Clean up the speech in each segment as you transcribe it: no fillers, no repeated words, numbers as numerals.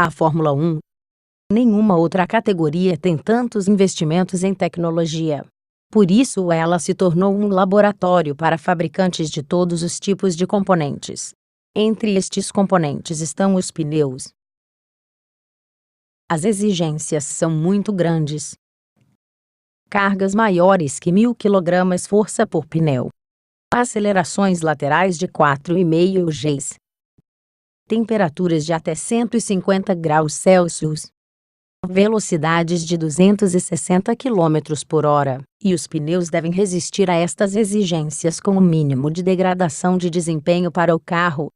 A Fórmula 1. Nenhuma outra categoria tem tantos investimentos em tecnologia. Por isso ela se tornou um laboratório para fabricantes de todos os tipos de componentes. Entre estes componentes estão os pneus. As exigências são muito grandes. Cargas maiores que 1.000 kg força por pneu. Acelerações laterais de 4,5 Gs. Temperaturas de até 150 graus Celsius. Velocidades de 260 km por hora, e os pneus devem resistir a estas exigências com o mínimo de degradação de desempenho para o carro.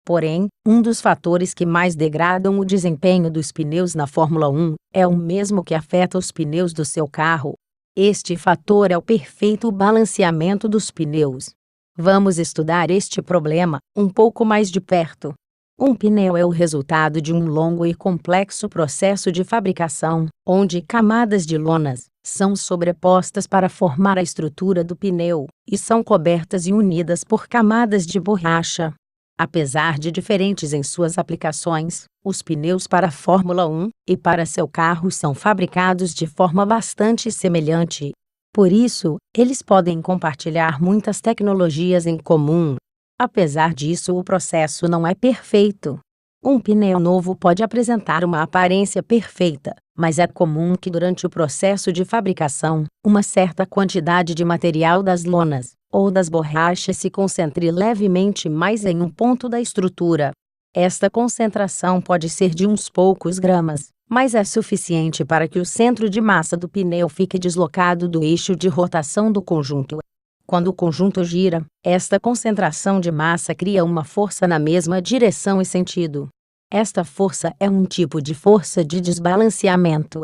Porém, um dos fatores que mais degradam o desempenho dos pneus na Fórmula 1 é o mesmo que afeta os pneus do seu carro. Este fator é o perfeito balanceamento dos pneus. Vamos estudar este problema um pouco mais de perto. Um pneu é o resultado de um longo e complexo processo de fabricação, onde camadas de lonas são sobrepostas para formar a estrutura do pneu, e são cobertas e unidas por camadas de borracha. Apesar de diferentes em suas aplicações, os pneus para a Fórmula 1 e para seu carro são fabricados de forma bastante semelhante. Por isso, eles podem compartilhar muitas tecnologias em comum. Apesar disso, o processo não é perfeito. Um pneu novo pode apresentar uma aparência perfeita, mas é comum que durante o processo de fabricação, uma certa quantidade de material das lonas ou das borrachas se concentre levemente mais em um ponto da estrutura. Esta concentração pode ser de uns poucos gramas, mas é suficiente para que o centro de massa do pneu fique deslocado do eixo de rotação do conjunto. Quando o conjunto gira, esta concentração de massa cria uma força na mesma direção e sentido. Esta força é um tipo de força de desbalanceamento.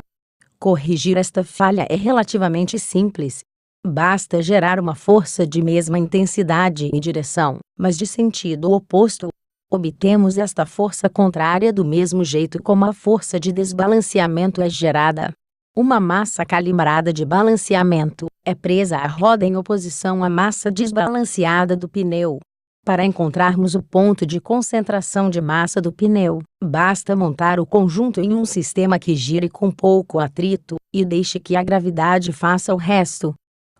Corrigir esta falha é relativamente simples. Basta gerar uma força de mesma intensidade e direção, mas de sentido oposto. Obtemos esta força contrária do mesmo jeito como a força de desbalanceamento é gerada. Uma massa calibrada de balanceamento é presa à roda em oposição à massa desbalanceada do pneu. Para encontrarmos o ponto de concentração de massa do pneu, basta montar o conjunto em um sistema que gire com pouco atrito e deixe que a gravidade faça o resto.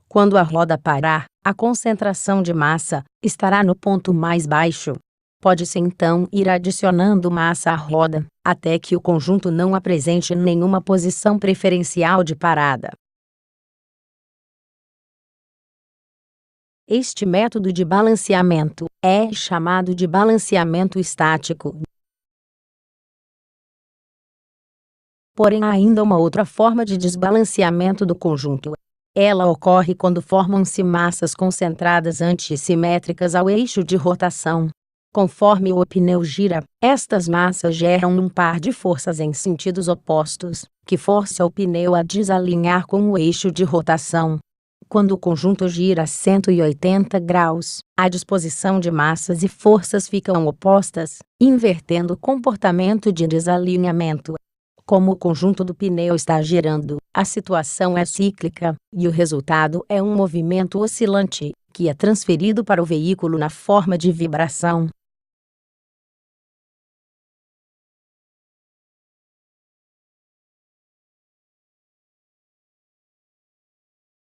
Quando a roda parar, a concentração de massa estará no ponto mais baixo. Pode-se então ir adicionando massa à roda, até que o conjunto não apresente nenhuma posição preferencial de parada. Este método de balanceamento é chamado de balanceamento estático. Porém, há ainda uma outra forma de desbalanceamento do conjunto. Ela ocorre quando formam-se massas concentradas antissimétricas ao eixo de rotação. Conforme o pneu gira, estas massas geram um par de forças em sentidos opostos, que força o pneu a desalinhar com o eixo de rotação. Quando o conjunto gira a 180 graus, a disposição de massas e forças ficam opostas, invertendo o comportamento de desalinhamento. Como o conjunto do pneu está girando, a situação é cíclica, e o resultado é um movimento oscilante, que é transferido para o veículo na forma de vibração.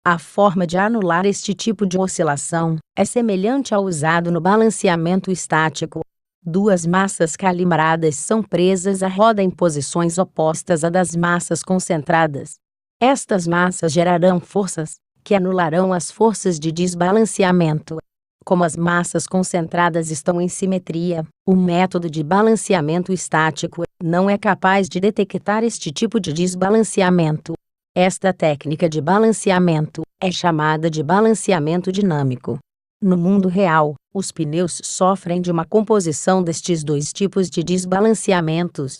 A forma de anular este tipo de oscilação é semelhante ao usado no balanceamento estático. Duas massas calibradas são presas à roda em posições opostas à das massas concentradas. Estas massas gerarão forças que anularão as forças de desbalanceamento. Como as massas concentradas estão em simetria, o método de balanceamento estático não é capaz de detectar este tipo de desbalanceamento. Esta técnica de balanceamento é chamada de balanceamento dinâmico. No mundo real, os pneus sofrem de uma composição destes dois tipos de desbalanceamentos.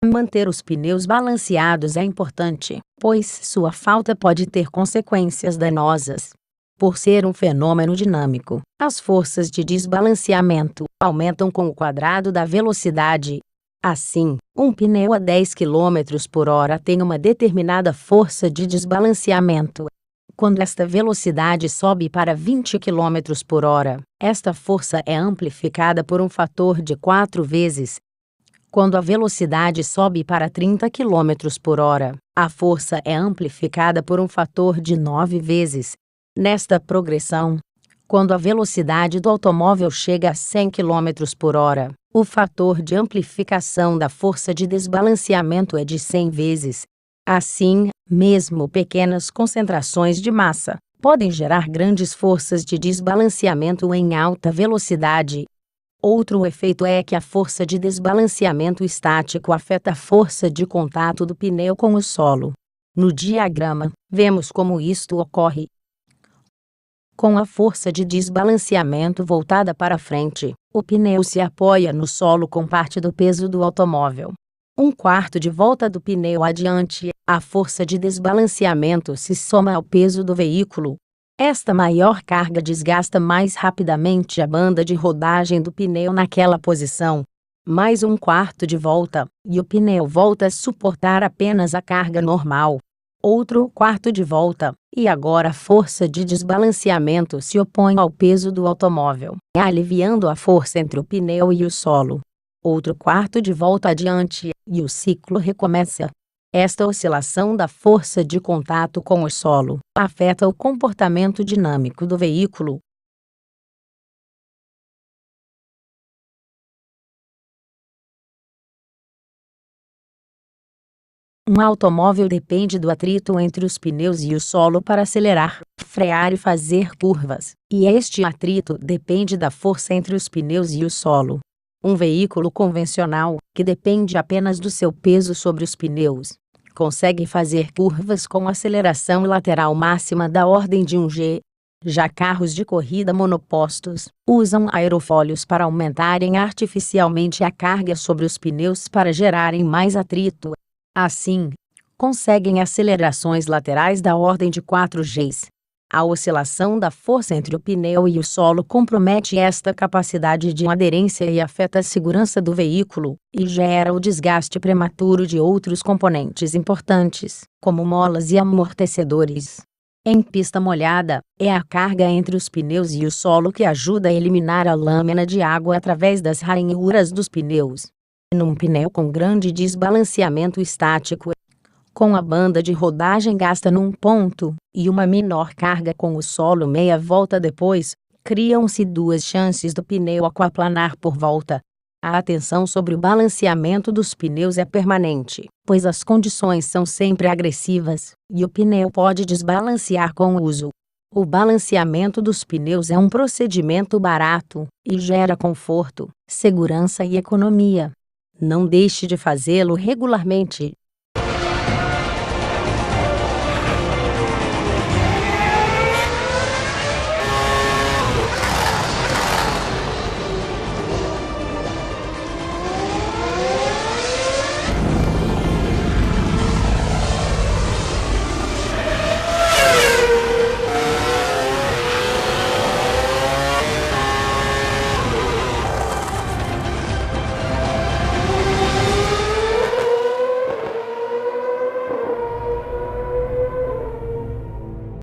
Manter os pneus balanceados é importante, pois sua falta pode ter consequências danosas. Por ser um fenômeno dinâmico, as forças de desbalanceamento aumentam com o quadrado da velocidade. Assim, um pneu a 10 km por hora tem uma determinada força de desbalanceamento. Quando esta velocidade sobe para 20 km por hora, esta força é amplificada por um fator de 4 vezes. Quando a velocidade sobe para 30 km por hora, a força é amplificada por um fator de 9 vezes. Nesta progressão, quando a velocidade do automóvel chega a 100 km por hora, o fator de amplificação da força de desbalanceamento é de 100 vezes. Assim, mesmo pequenas concentrações de massa podem gerar grandes forças de desbalanceamento em alta velocidade. Outro efeito é que a força de desbalanceamento estático afeta a força de contato do pneu com o solo. No diagrama, vemos como isto ocorre. Com a força de desbalanceamento voltada para frente, o pneu se apoia no solo com parte do peso do automóvel. Um quarto de volta do pneu adiante, a força de desbalanceamento se soma ao peso do veículo. Esta maior carga desgasta mais rapidamente a banda de rodagem do pneu naquela posição. Mais um quarto de volta, e o pneu volta a suportar apenas a carga normal. Outro quarto de volta, e agora a força de desbalanceamento se opõe ao peso do automóvel, aliviando a força entre o pneu e o solo. Outro quarto de volta adiante, e o ciclo recomeça. Esta oscilação da força de contato com o solo afeta o comportamento dinâmico do veículo. Um automóvel depende do atrito entre os pneus e o solo para acelerar, frear e fazer curvas, e este atrito depende da força entre os pneus e o solo. Um veículo convencional, que depende apenas do seu peso sobre os pneus, consegue fazer curvas com aceleração lateral máxima da ordem de 1 g. Já carros de corrida monopostos usam aerofólios para aumentarem artificialmente a carga sobre os pneus para gerarem mais atrito. Assim, conseguem acelerações laterais da ordem de 4 gs. A oscilação da força entre o pneu e o solo compromete esta capacidade de aderência e afeta a segurança do veículo, e gera o desgaste prematuro de outros componentes importantes, como molas e amortecedores. Em pista molhada, é a carga entre os pneus e o solo que ajuda a eliminar a lâmina de água através das ranhuras dos pneus. Num pneu com grande desbalanceamento estático, com a banda de rodagem gasta num ponto, e uma menor carga com o solo meia volta depois, criam-se 2 chances do pneu aquaplanar por volta. A atenção sobre o balanceamento dos pneus é permanente, pois as condições são sempre agressivas, e o pneu pode desbalancear com o uso. O balanceamento dos pneus é um procedimento barato, e gera conforto, segurança e economia. Não deixe de fazê-lo regularmente.